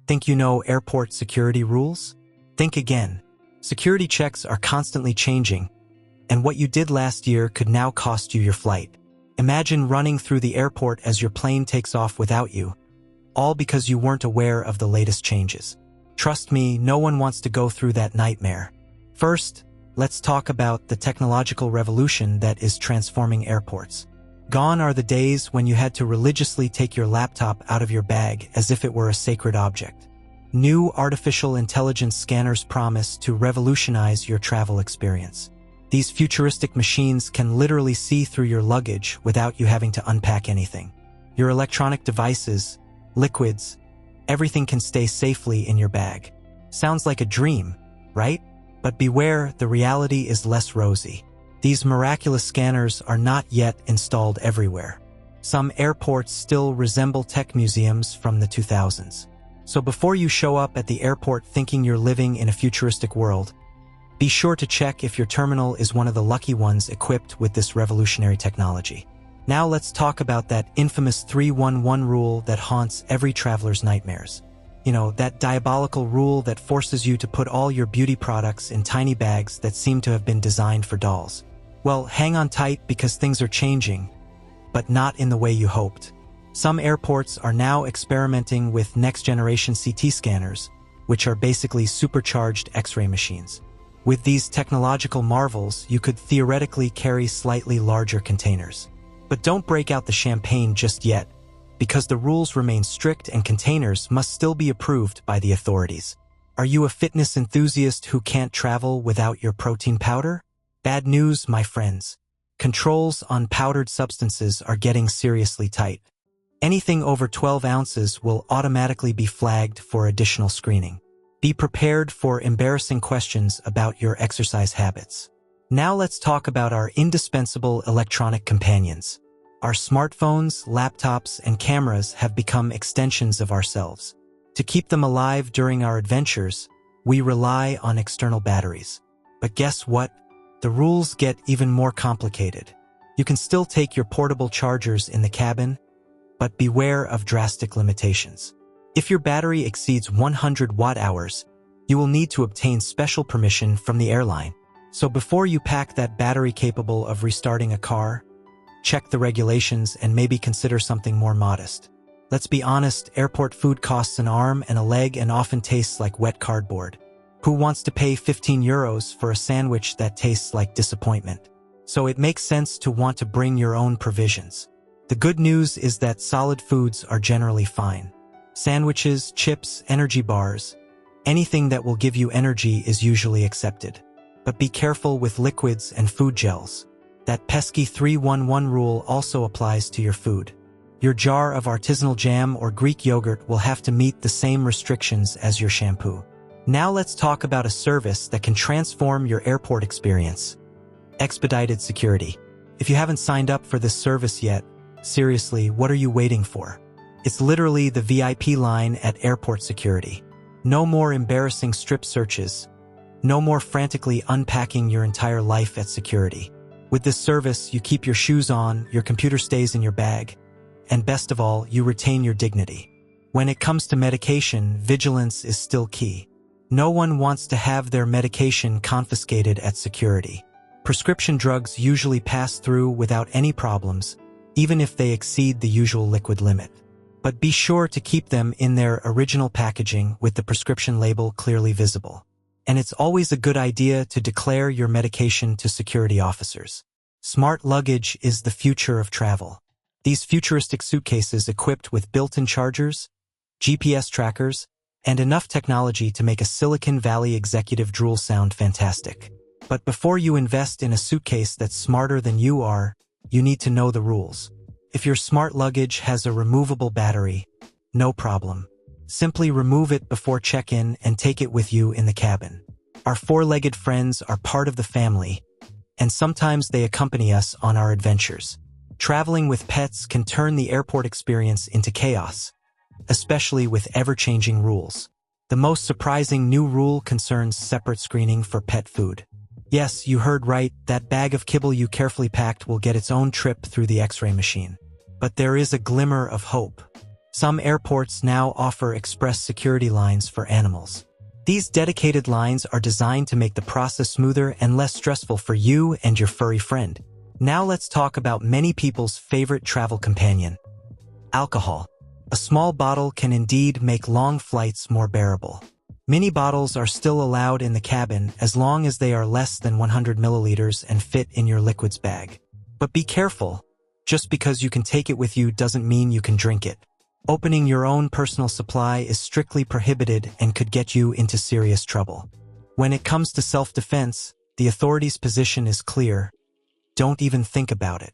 Think you know airport security rules? Think again. Security checks are constantly changing, and what you did last year could now cost you your flight. Imagine running through the airport as your plane takes off without you, all because you weren't aware of the latest changes. Trust me, no one wants to go through that nightmare. First, let's talk about the technological revolution that is transforming airports. Gone are the days when you had to religiously take your laptop out of your bag as if it were a sacred object. New artificial intelligence scanners promise to revolutionize your travel experience. These futuristic machines can literally see through your luggage without you having to unpack anything. Your electronic devices, liquids, everything can stay safely in your bag. Sounds like a dream, right? But beware, the reality is less rosy. These miraculous scanners are not yet installed everywhere. Some airports still resemble tech museums from the 2000s. So before you show up at the airport thinking you're living in a futuristic world, be sure to check if your terminal is one of the lucky ones equipped with this revolutionary technology. Now let's talk about that infamous 311 rule that haunts every traveler's nightmares. You know, that diabolical rule that forces you to put all your beauty products in tiny bags that seem to have been designed for dolls. Well, hang on tight because things are changing, but not in the way you hoped. Some airports are now experimenting with next-generation CT scanners, which are basically supercharged X-ray machines. With these technological marvels, you could theoretically carry slightly larger containers. But don't break out the champagne just yet, because the rules remain strict and containers must still be approved by the authorities. Are you a fitness enthusiast who can't travel without your protein powder? Bad news, my friends. Controls on powdered substances are getting seriously tight. Anything over 12 ounces will automatically be flagged for additional screening. Be prepared for embarrassing questions about your exercise habits. Now let's talk about our indispensable electronic companions. Our smartphones, laptops, and cameras have become extensions of ourselves. To keep them alive during our adventures, we rely on external batteries. But guess what? The rules get even more complicated. You can still take your portable chargers in the cabin, but beware of drastic limitations. If your battery exceeds 100 watt-hours, you will need to obtain special permission from the airline. So before you pack that battery capable of restarting a car, check the regulations and maybe consider something more modest. Let's be honest, airport food costs an arm and a leg and often tastes like wet cardboard. Who wants to pay 15 euros for a sandwich that tastes like disappointment? So it makes sense to want to bring your own provisions. The good news is that solid foods are generally fine. Sandwiches, chips, energy bars, anything that will give you energy is usually accepted. But be careful with liquids and food gels. That pesky 311 rule also applies to your food. Your jar of artisanal jam or Greek yogurt will have to meet the same restrictions as your shampoo. Now let's talk about a service that can transform your airport experience. Expedited security. If you haven't signed up for this service yet, seriously, what are you waiting for? It's literally the VIP line at airport security. No more embarrassing strip searches. No more frantically unpacking your entire life at security. With this service, you keep your shoes on, your computer stays in your bag, and best of all, you retain your dignity. When it comes to medication, vigilance is still key. No one wants to have their medication confiscated at security. Prescription drugs usually pass through without any problems, even if they exceed the usual liquid limit. But be sure to keep them in their original packaging with the prescription label clearly visible. And it's always a good idea to declare your medication to security officers. Smart luggage is the future of travel. These futuristic suitcases equipped with built-in chargers, GPS trackers, and enough technology to make a Silicon Valley executive drool sound fantastic. But before you invest in a suitcase that's smarter than you are, you need to know the rules. If your smart luggage has a removable battery, no problem. Simply remove it before check-in and take it with you in the cabin. Our four-legged friends are part of the family, and sometimes they accompany us on our adventures. Traveling with pets can turn the airport experience into chaos, especially with ever-changing rules. The most surprising new rule concerns separate screening for pet food. Yes, you heard right, that bag of kibble you carefully packed will get its own trip through the X-ray machine. But there is a glimmer of hope. Some airports now offer express security lines for animals. These dedicated lines are designed to make the process smoother and less stressful for you and your furry friend. Now let's talk about many people's favorite travel companion: alcohol. A small bottle can indeed make long flights more bearable. Mini bottles are still allowed in the cabin as long as they are less than 100 milliliters and fit in your liquids bag. But be careful. Just because you can take it with you doesn't mean you can drink it. Opening your own personal supply is strictly prohibited and could get you into serious trouble. When it comes to self-defense, the authorities' position is clear. Don't even think about it.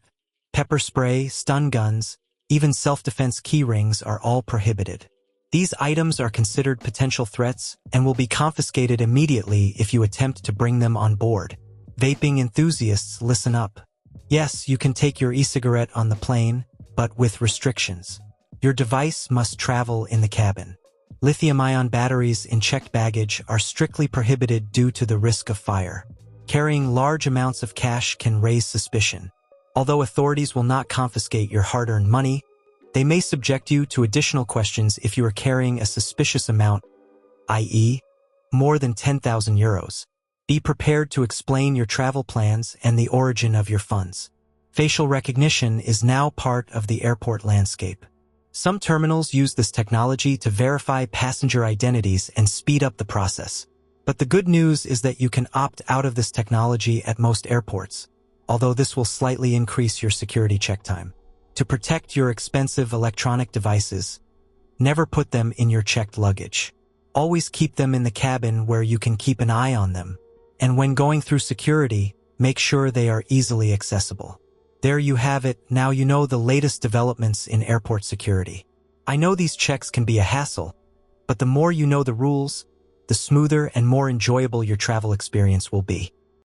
Pepper spray, stun guns, even self-defense key rings are all prohibited. These items are considered potential threats and will be confiscated immediately if you attempt to bring them on board. Vaping enthusiasts, listen up. Yes, you can take your e-cigarette on the plane, but with restrictions. Your device must travel in the cabin. Lithium-ion batteries in checked baggage are strictly prohibited due to the risk of fire. Carrying large amounts of cash can raise suspicion. Although authorities will not confiscate your hard-earned money, they may subject you to additional questions if you are carrying a suspicious amount, i.e., more than 10,000 euros. Be prepared to explain your travel plans and the origin of your funds. Facial recognition is now part of the airport landscape. Some terminals use this technology to verify passenger identities and speed up the process. But the good news is that you can opt out of this technology at most airports, although this will slightly increase your security check time. To protect your expensive electronic devices, never put them in your checked luggage. Always keep them in the cabin where you can keep an eye on them. And when going through security, make sure they are easily accessible. There you have it. Now you know the latest developments in airport security. I know these checks can be a hassle, but the more you know the rules, the smoother and more enjoyable your travel experience will be.